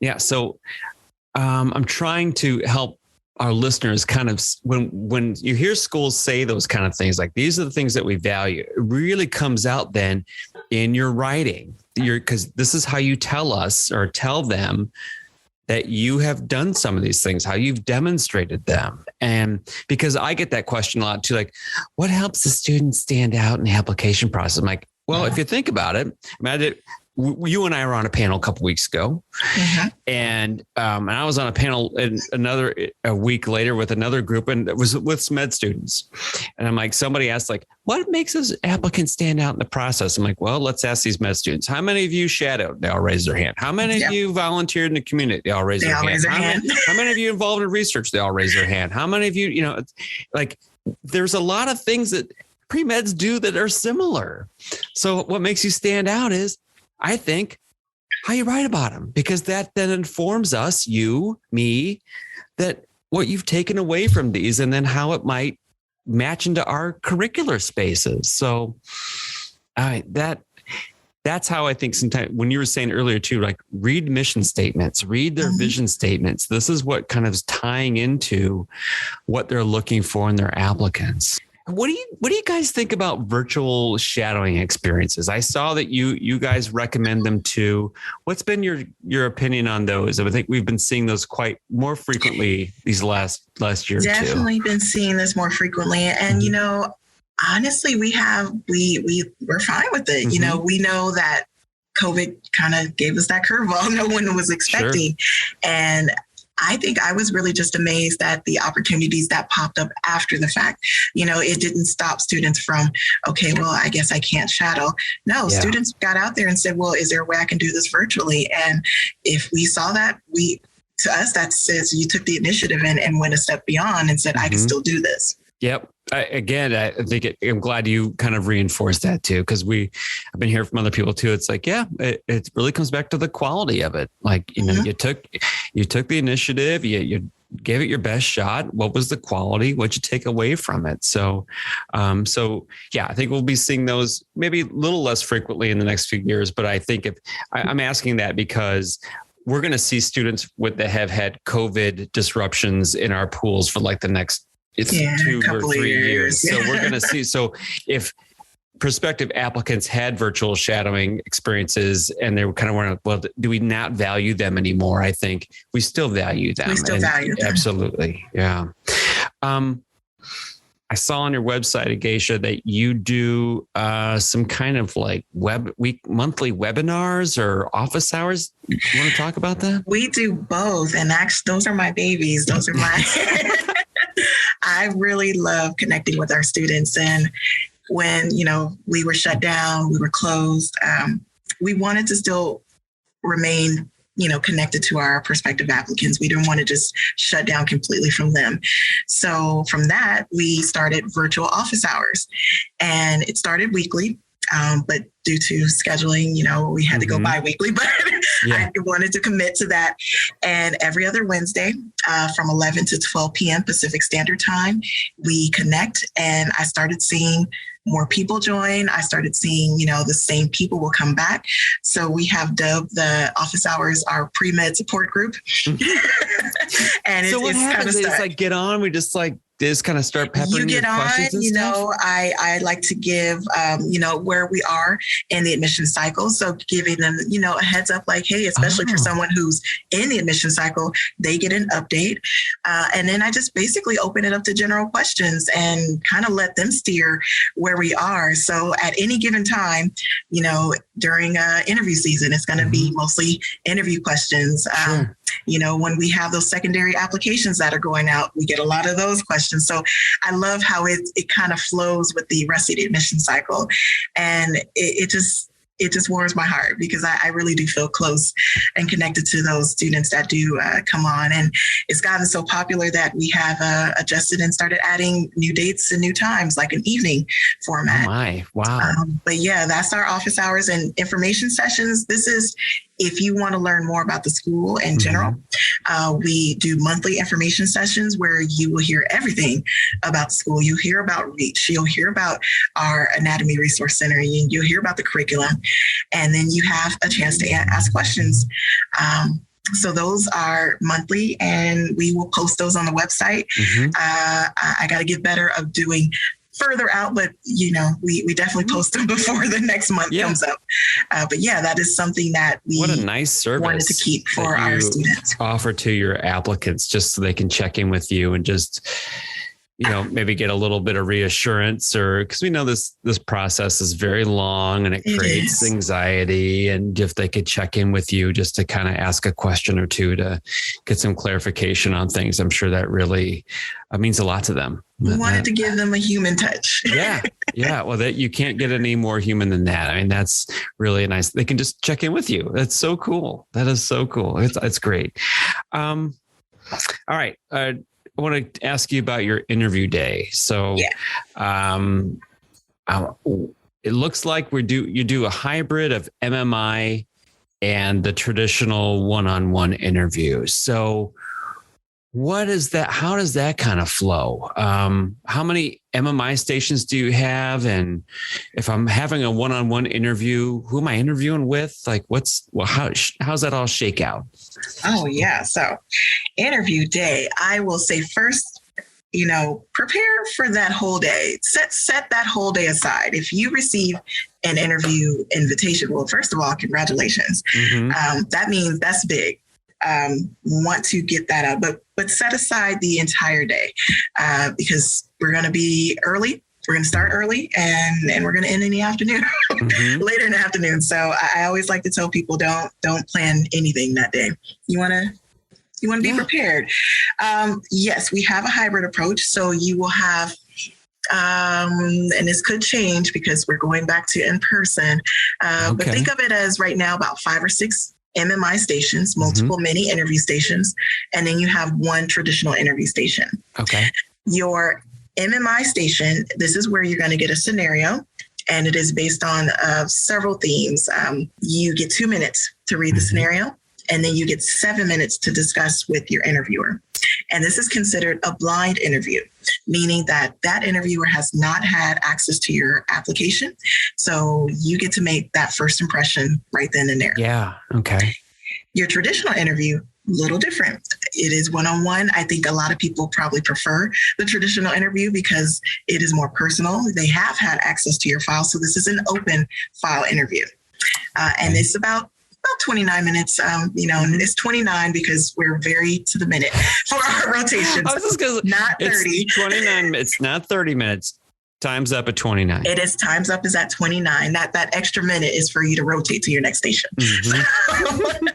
yeah. So I'm trying to help our listeners kind of, when you hear schools say those kind of things, these are the things that we value, it really comes out then in your writing. Because this is how you tell us or tell them that you have done some of these things, how you've demonstrated them. And because I get that question a lot too, what helps the student stand out in the application process? I'm well, if you think about it, you and I were on a panel a couple weeks ago, and I was on a panel a week later with another group, and it was with med students. And I'm somebody asked what makes us applicants stand out in the process? I'm well, let's ask these med students. How many of you shadowed? They all raise their hand. How many of you volunteered in the community? They all raise their hand. How many of you involved in research? They all raise their hand. How many of you, there's a lot of things that pre-meds do that are similar. So what makes you stand out is, I think, how you write about them, because that then informs us, you, me, that what you've taken away from these and then how it might match into our curricular spaces. So that's how I think sometimes when you were saying earlier too, read mission statements, read their vision statements. This is what kind of is tying into what they're looking for in their applicants. What do you guys think about virtual shadowing experiences? I saw that you guys recommend them too. What's been your opinion on those? I think we've been seeing those quite more frequently these last year or two. Definitely been seeing this more frequently. And, honestly, we're fine with it. We know that COVID kind of gave us that curveball no one was expecting. Sure. And I think I was really just amazed at the opportunities that popped up after the fact. It didn't stop students from, okay, well, I guess I can't shadow. No, students got out there and said, well, is there a way I can do this virtually? And if we saw that, to us, that says you took the initiative and went a step beyond and said, I can still do this. Yep. I think I'm glad you kind of reinforced that too, because I've been hearing from other people too. It's it really comes back to the quality of it. You took the initiative, you gave it your best shot. What was the quality? What'd you take away from it? So yeah, I think we'll be seeing those maybe a little less frequently in the next few years. But I think I'm asking that because we're going to see students that have had COVID disruptions in our pools for like the next 2 or 3 years. So we're going to see. So if prospective applicants had virtual shadowing experiences and they were kind of wondering, well, do we not value them anymore? I think we still value them. We still value them. Absolutely. Yeah. I saw on your website, Agasia, that you do some kind of like monthly webinars or office hours. You want to talk about that? We do both. And actually, those are my babies. Those are my, I really love connecting with our students. And when, we were shut down, we were closed, we wanted to still remain, connected to our prospective applicants. We didn't want to just shut down completely from them. So from that, we started virtual office hours, and it started weekly. But due to scheduling, we had to go bi-weekly, but I wanted to commit to that. And every other Wednesday from 11 to 12 p.m. Pacific Standard Time, we connect, and I started seeing more people join. I started seeing, the same people will come back. So we have dubbed the office hours our pre-med support group. And so what happens is like get on, we just kind of start peppering you get on, questions and stuff? I like to give, where we are in the admission cycle. So giving them, a heads up, like, hey, especially for someone who's in the admission cycle, they get an update. And then I just basically open it up to general questions and kind of let them steer where we are. So at any given time, during interview season, it's going to be mostly interview questions. Sure. When we have those secondary applications that are going out, we get a lot of those questions. So I love how it kind of flows with the rest of the admission cycle. And it just warms my heart because I really do feel close and connected to those students that do come on. And it's gotten so popular that we have adjusted and started adding new dates and new times, like an evening format. Oh my, wow. But yeah, that's our office hours and information sessions. This is if you want to learn more about the school in general. We do monthly information sessions where you will hear everything about the school. You'll hear about REACH. You'll hear about our Anatomy Resource Center. And you'll hear about the curriculum. And then you have a chance to ask questions. So those are monthly, and we will post those on the website. I got to get better of doing further out, but we definitely post them before the next month comes up. But yeah, that is something that we what a nice service wanted to keep for our students. Offer to your applicants just so they can check in with you and just maybe get a little bit of reassurance, or because we know this process is very long and it creates anxiety. And if they could check in with you just to kind of ask a question or two to get some clarification on things, I'm sure that really means a lot to them. We wanted to give them a human touch. Yeah. Well, you can't get any more human than that. I mean, that's really nice. They can just check in with you. That's so cool. That is so cool. It's great. All right. I want to ask you about your interview day. So it looks like you do a hybrid of MMI and the traditional one-on-one interview. So what is that? How does that kind of flow? How many MMI stations do you have? And if I'm having a one-on-one interview, who am I interviewing with? Like how's that all shake out? Oh yeah. So interview day, I will say first, prepare for that whole day. Set that whole day aside. If you receive an interview invitation, well, first of all, congratulations. That means that's big. Want to get that out, but set aside the entire day because we're going to be early. We're going to start early and we're going to end in the afternoon, later in the afternoon. So I always like to tell people don't plan anything that day. You want to be prepared. Yes, we have a hybrid approach. So you will have, and this could change because we're going back to in person. But think of it as right now about 5 or 6 MMI stations, multiple mini interview stations, and then you have one traditional interview station. Okay. Your MMI station, this is where you're going to get a scenario, and it is based on several themes. You get 2 minutes to read the scenario, and then you get 7 minutes to discuss with your interviewer. And this is considered a blind interview, meaning that that interviewer has not had access to your application. So you get to make that first impression right then and there. Yeah. Okay. Your traditional interview, a little different. It is one-on-one. I think a lot of people probably prefer the traditional interview because it is more personal. They have had access to your file. So this is an open file interview. And it's about 29 minutes. It's 29 because we're very to the minute for our rotations. I was just gonna, not 30. It's 29. It's not 30 minutes. Time's up at 29. It is. Time's up is at 29. That extra minute is for you to rotate to your next station. Mm-hmm.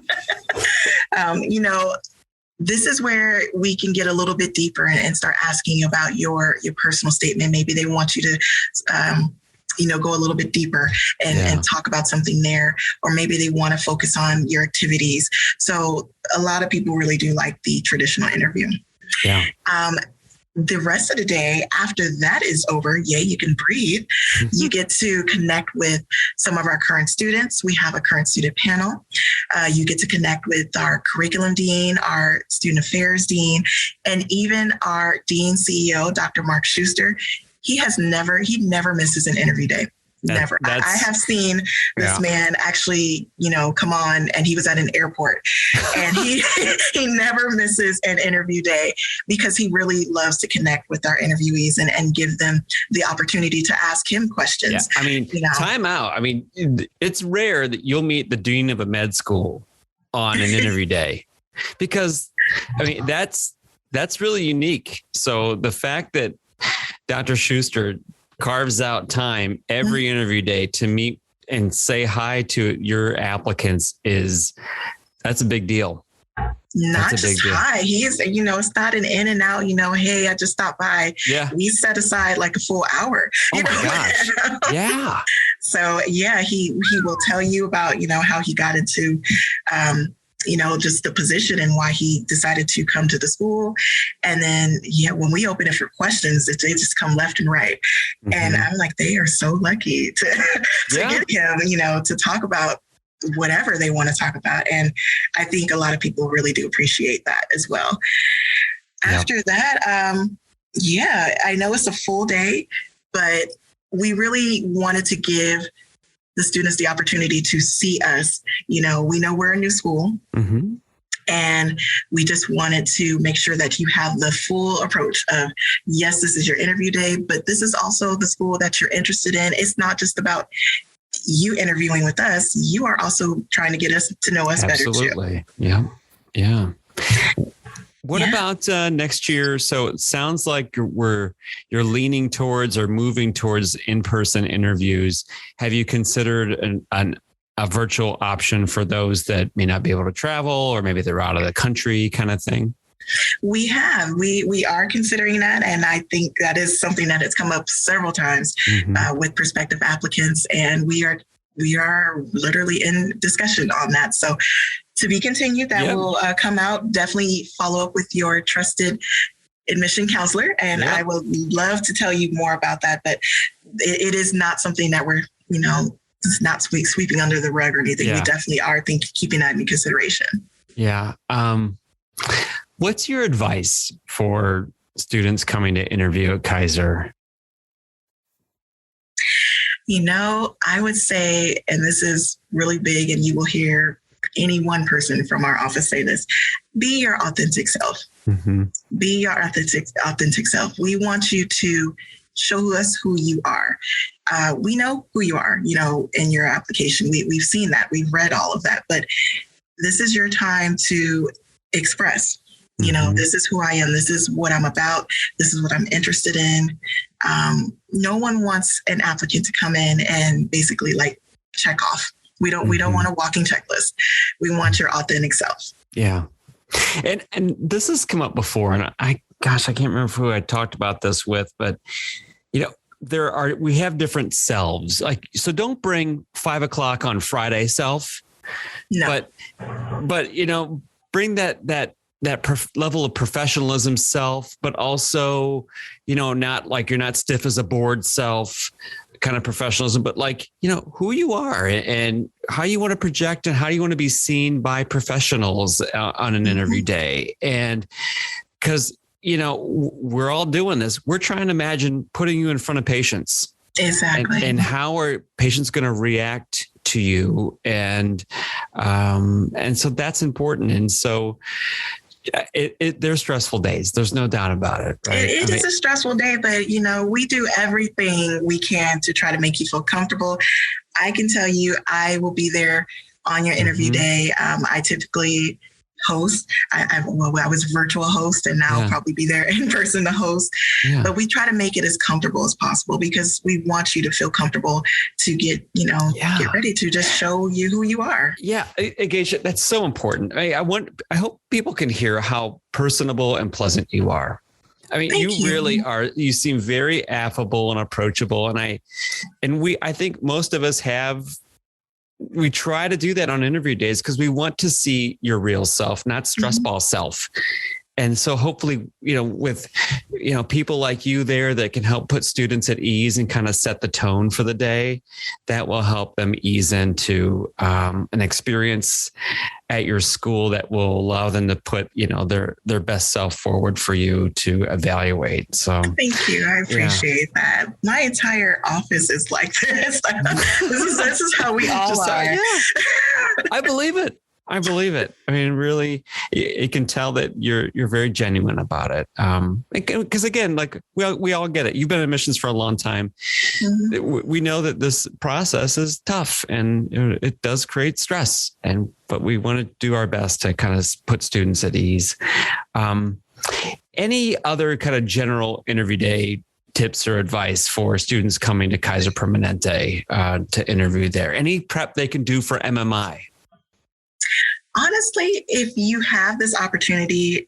This is where we can get a little bit deeper and start asking about your personal statement. Maybe they want you to, go a little bit deeper and talk about something there, or maybe they want to focus on your activities. So a lot of people really do like the traditional interview. Yeah. The rest of the day after that is over, you can breathe. You get to connect with some of our current students. We have a current student panel. You get to connect with our curriculum dean, our student affairs dean, and even our dean CEO, Dr. Mark Schuster. He never misses an interview day. Never. I have seen this man actually, come on, and he was at an airport, and he never misses an interview day because he really loves to connect with our interviewees and give them the opportunity to ask him questions. Yeah. I mean, time out. I mean, it's rare that you'll meet the dean of a med school on an interview day because, that's really unique. So the fact that Dr. Schuster carves out time every interview day to meet and say hi to your applicants that's a big deal. Not just hi. He's, it's not an in and out, hey, I just stopped by. Yeah. We set aside like a full hour. Oh my gosh. Yeah. So he will tell you about, how he got into, just the position and why he decided to come to the school. And then, when we open it for questions, they just come left and right. Mm-hmm. And I'm like, they are so lucky to get him, to talk about whatever they want to talk about. And I think a lot of people really do appreciate that as well. After that, I know it's a full day, but we really wanted to give the students the opportunity to see us. We know we're a new school. Mm-hmm. And we just wanted to make sure that you have the full approach of, yes, this is your interview day, but this is also the school that you're interested in. It's not just about you interviewing with us. You are also trying to get us to know us better too. Absolutely. Yeah. Yeah. What about next year? So it sounds like you're leaning towards or moving towards in-person interviews. Have you considered a virtual option for those that may not be able to travel, or maybe they're out of the country kind of thing? We have. We are considering that. And I think that is something that has come up several times with prospective applicants. And we are literally in discussion on that. So to be continued, that will come out. Definitely follow up with your trusted admission counselor. And I would love to tell you more about that. But it is not something that we're, it's not sweeping under the rug or anything. We definitely are keeping that in consideration. Yeah. What's your advice for students coming to interview at Kaiser? I would say, and this is really big, and you will hear any one person from our office say this, be your authentic self. Mm-hmm. Be your authentic self. We want you to show us who you are. We know who you are, in your application. We've seen that. We've read all of that. But this is your time to express. This is who I am. This is what I'm about. This is what I'm interested in. No one wants an applicant to come in and basically check off. We don't want a walking checklist. We want your authentic self. Yeah. And this has come up before, and I can't remember who I talked about this with, but we have different selves. So don't bring 5 o'clock on Friday self, no. but bring that level of professionalism self, but also, not like you're not stiff as a board self kind of professionalism, but like, who you are and how you want to project and how you want to be seen by professionals on an interview day. And because, we're all doing this. We're trying to imagine putting you in front of patients. Exactly. And how are patients going to react to you? And so that's important. And so they're stressful days. There's no doubt about it. Right? It is a stressful day, but we do everything we can to try to make you feel comfortable. I can tell you, I will be there on your interview day. I typically host. I was a virtual host, and now I'll probably be there in person to host. Yeah. But we try to make it as comfortable as possible because we want you to feel comfortable to get ready to just show you who you are. Yeah, Agasia, that's so important. I hope people can hear how personable and pleasant you are. I mean, you really are. You seem very affable and approachable, and I think most of us we try to do that on interview days because we want to see your real self, not stress ball self. And so hopefully, with, people like you there that can help put students at ease and kind of set the tone for the day, that will help them ease into an experience at your school that will allow them to put, their best self forward for you to evaluate. So thank you. I appreciate that. My entire office is like this. This is how we all are. I believe it. I mean, really, it can tell that you're very genuine about it. Because again, like we all get it. You've been in admissions for a long time. We know that this process is tough and it does create stress. But we want to do our best to kind of put students at ease. Any other kind of general interview day tips or advice for students coming to Kaiser Permanente to interview there? Any prep they can do for MMI? Honestly, if you have this opportunity,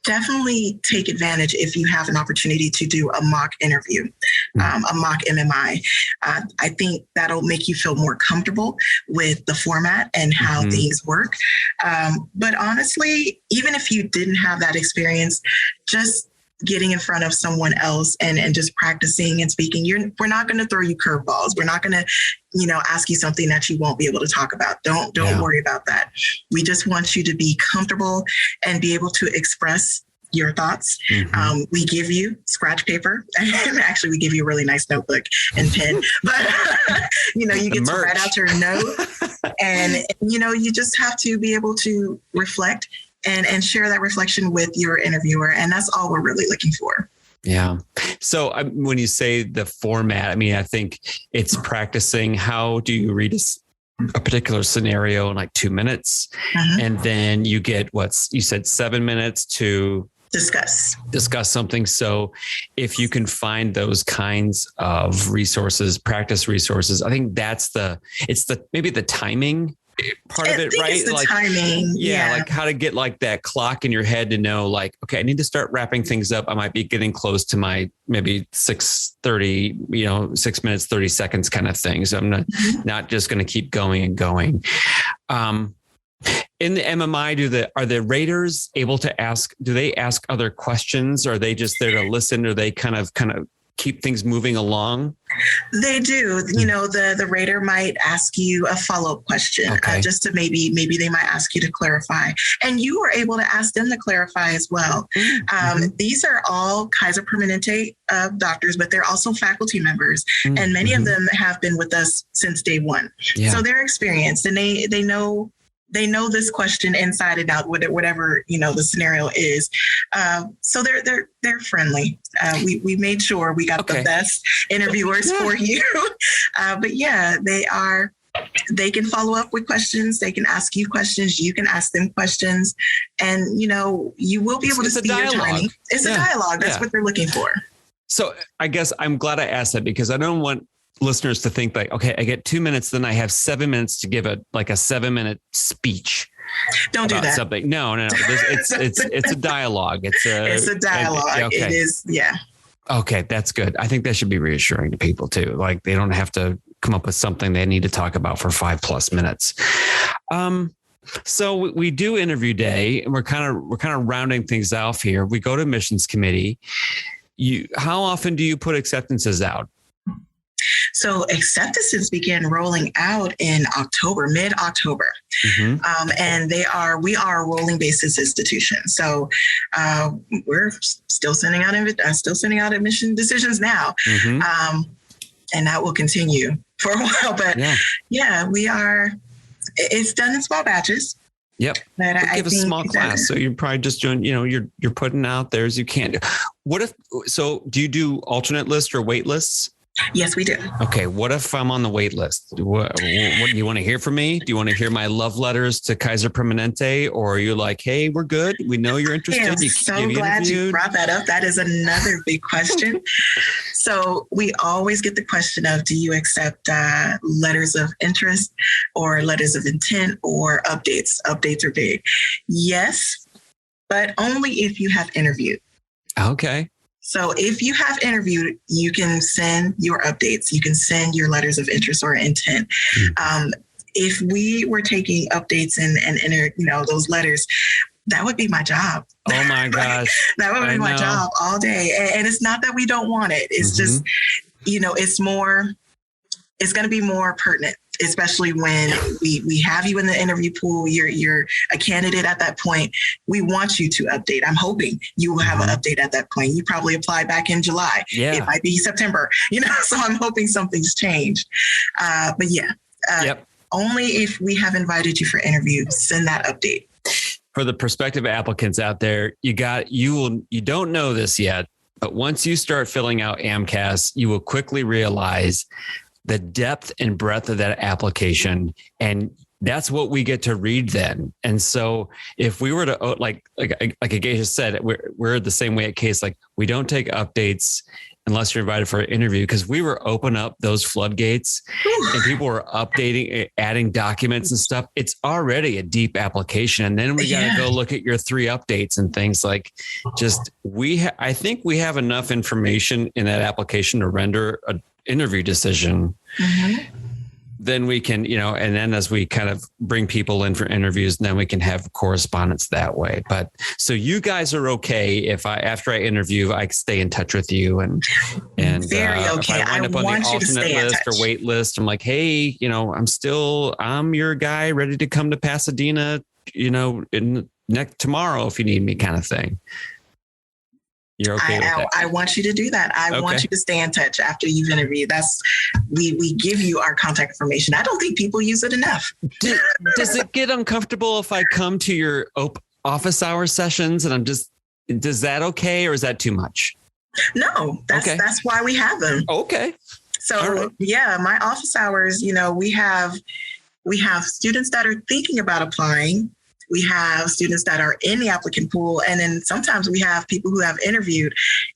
definitely take advantage if you have an opportunity to do a mock interview, a mock MMI. I think that'll make you feel more comfortable with the format and how things work. But honestly, even if you didn't have that experience, just getting in front of someone else and just practicing and speaking, we're not going to throw you curveballs. We're not going to, ask you something that you won't be able to talk about. Don't worry about that. We just want you to be comfortable and be able to express your thoughts. We give you scratch paper, and actually we give you a really nice notebook and pen, but you get to write out your note, and you just have to be able to reflect and share that reflection with your interviewer. And that's all we're really looking for. Yeah. So when you say the format, I mean, I think it's practicing. How do you read a particular scenario in like 2 minutes? And then you get you said 7 minutes to discuss something. So if you can find those kinds of resources, practice resources, I think maybe the timing part of it, right? It's the timing. Yeah. Like how to get like that clock in your head to know like, okay, I need to start wrapping things up. I might be getting close to my maybe 6:30, 6 minutes, 30 seconds kind of thing. So I'm not just going to keep going and going. In the MMI, are the raters able to do they ask other questions? Or are they just there to listen? Or they kind of keep things moving along? They do. The rater might ask you a follow-up question, just to maybe they might ask you to clarify, and you are able to ask them to clarify as well. These are all Kaiser Permanente doctors, but they're also faculty members, and many of them have been with us since day one. So they're experienced, and they know this question inside and out, whatever, the scenario is. So they're friendly. We made sure we got the best interviewers for you. But yeah, they can follow up with questions. They can ask you questions. You can ask them questions, and, you will be able to see your timing. It's a dialogue. That's what they're looking for. So I guess I'm glad I asked that because I don't want listeners to think like, okay, I get 2 minutes, then I have 7 minutes to give a 7-minute speech. Don't do that. Something. No. It's a dialogue. It's a dialogue. It is. Yeah. Okay. That's good. I think that should be reassuring to people too. Like they don't have to come up with something they need to talk about for 5+ minutes. So we do interview day, and we're kind of rounding things off here. We go to admissions committee. How often do you put acceptances out? So acceptances began rolling out in October, mid-October. Mm-hmm. And we are a rolling basis institution. So we're still sending out admission decisions now. Mm-hmm. And that will continue for a while. But yeah, we are, it's done in small batches. Yep. But I give a small class. So you're probably just doing, you're putting out there as you can. Do you do alternate list or wait lists? Yes, we do. Okay. What if I'm on the wait list? What do you want to hear from me? Do you want to hear my love letters to Kaiser Permanente? Or are you like, hey, we're good. We know you're interested. I'm so glad you brought that up. That is another big question. So we always get the question of, do you accept letters of interest or letters of intent or updates? Updates are big. Yes, but only if you have interviewed. Okay. So if you have interviewed, you can send your updates. You can send your letters of interest or intent. Mm-hmm. If we were taking updates and those letters, that would be my job. Oh my gosh. That would be my job all day. And it's not that we don't want it. It's just, it's going to be more pertinent, especially when we have you in the interview pool. You're a candidate at that point. We want you to update. I'm hoping you will have an update at that point. You probably applied back in July. Yeah. It might be September, so I'm hoping something's changed. But only if we have invited you for interview, send that update. For the prospective applicants out there, you don't know this yet, but once you start filling out AMCAS, you will quickly realize the depth and breadth of that application. And that's what we get to read then. And so if we were to, like Agasia said, we're the same way at Case, like we don't take updates unless you're invited for an interview, because we were open up those floodgates and people were updating, adding documents and stuff. It's already a deep application. And then we got to go look at your 3 updates and things like I think we have enough information in that application to render an interview decision. Mm-hmm. Then we can, and then as we kind of bring people in for interviews, then we can have correspondence that way. But so you guys are okay if after I interview, I stay in touch with you and very okay. If I wind up on the alternate list or wait list, I'm like, hey, I'm your guy ready to come to Pasadena, tomorrow if you need me, kind of thing. You're okay with that? I want you to do that. I want you to stay in touch after you've interviewed. We give you our contact information. I don't think people use it enough. Does it get uncomfortable if I come to your office hour sessions and does that okay? Or is that too much? No, that's why we have them. Okay. So my office hours, we have students that are thinking about applying. We have students that are in the applicant pool. And then sometimes we have people who have interviewed.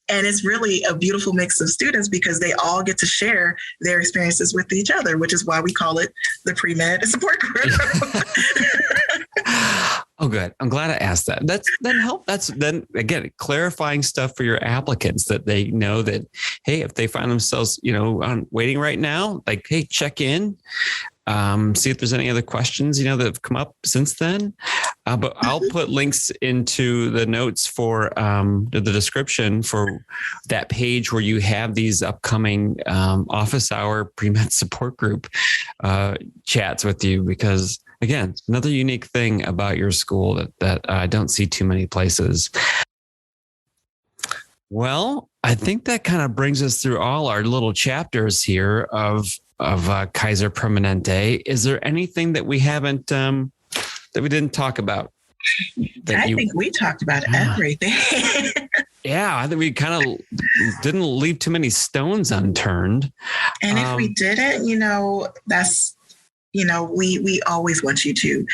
And it's really a beautiful mix of students because they all get to share their experiences with each other, which is why we call it the pre-med support group. Oh, good. I'm glad I asked that. That's then again, clarifying stuff for your applicants that they know that, hey, if they find themselves, on waiting right now, like, hey, check in. See if there's any other questions, that have come up since then. But I'll put links into the notes for the description for that page where you have these upcoming office hour pre-med support group chats with you, because again, another unique thing about your school that I don't see too many places. Well, I think that kind of brings us through all our little chapters here of Kaiser Permanente. Is there anything that we haven't, that we didn't talk about? I think we talked about everything. Yeah, I think we kind of didn't leave too many stones unturned. And if we didn't, that's, we always want you to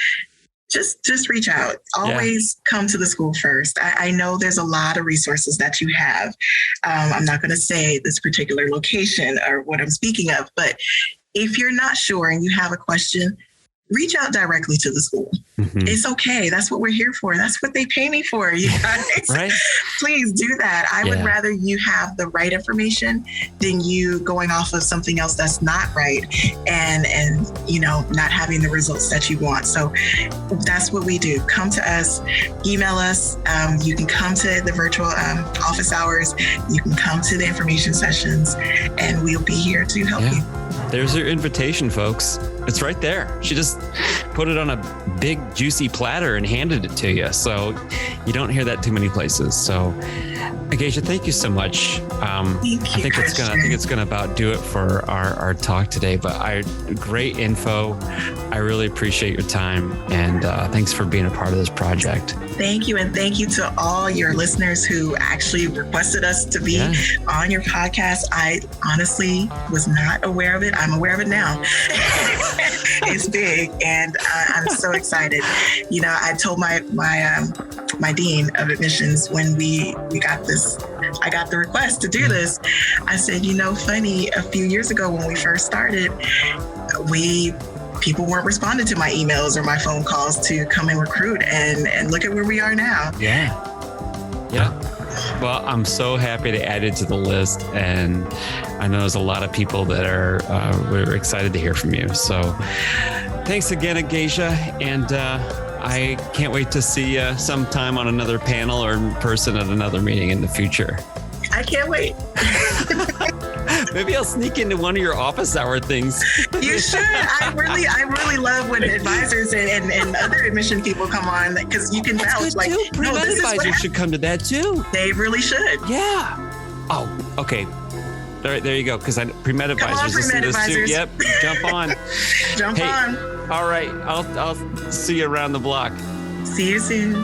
just reach out. Always come to the school first. I know there's a lot of resources that you have. I'm not going to say this particular location or what I'm speaking of, but if you're not sure and you have a question, reach out directly to the school. Mm-hmm. It's okay. That's what we're here for. That's what they pay me for, you guys. Right? Please do that. I would rather you have the right information than you going off of something else that's not right and not having the results that you want. So that's what we do. Come to us, email us. You can come to the virtual office hours. You can come to the information sessions, and we'll be here to help you. There's your invitation, folks. It's right there. She just put it on a big, juicy platter and handed it to you. So you don't hear that too many places. So, Agasia, thank you so much. I think it's gonna about do it for our talk today. But great info. I really appreciate your time, and thanks for being a part of this project. Thank you, and thank you to all your listeners who actually requested us to be on your podcast. I honestly was not aware of it. I'm aware of it now. It's big, and I'm so excited. I told my dean of admissions when we got this, I got the request to do this. I said, funny, a few years ago when we first started, people weren't responding to my emails or my phone calls to come and recruit, and look at where we are now. Yeah. Well, I'm so happy to add it to the list, and I know there's a lot of people that we're excited to hear from you. So thanks again, Agasia, and I can't wait to see you sometime on another panel or in person at another meeting in the future. I can't wait. Maybe I'll sneak into one of your office hour things. You should. I really love when advisors and other admission people come on, because you can vouch. Like, pre-med advisors should come to that too. They really should. Yeah. Oh, okay. All right, there you go. Because pre-med advisors listen to this too. Yep. Jump on. Jump on. All right. I'll see you around the block. See you soon.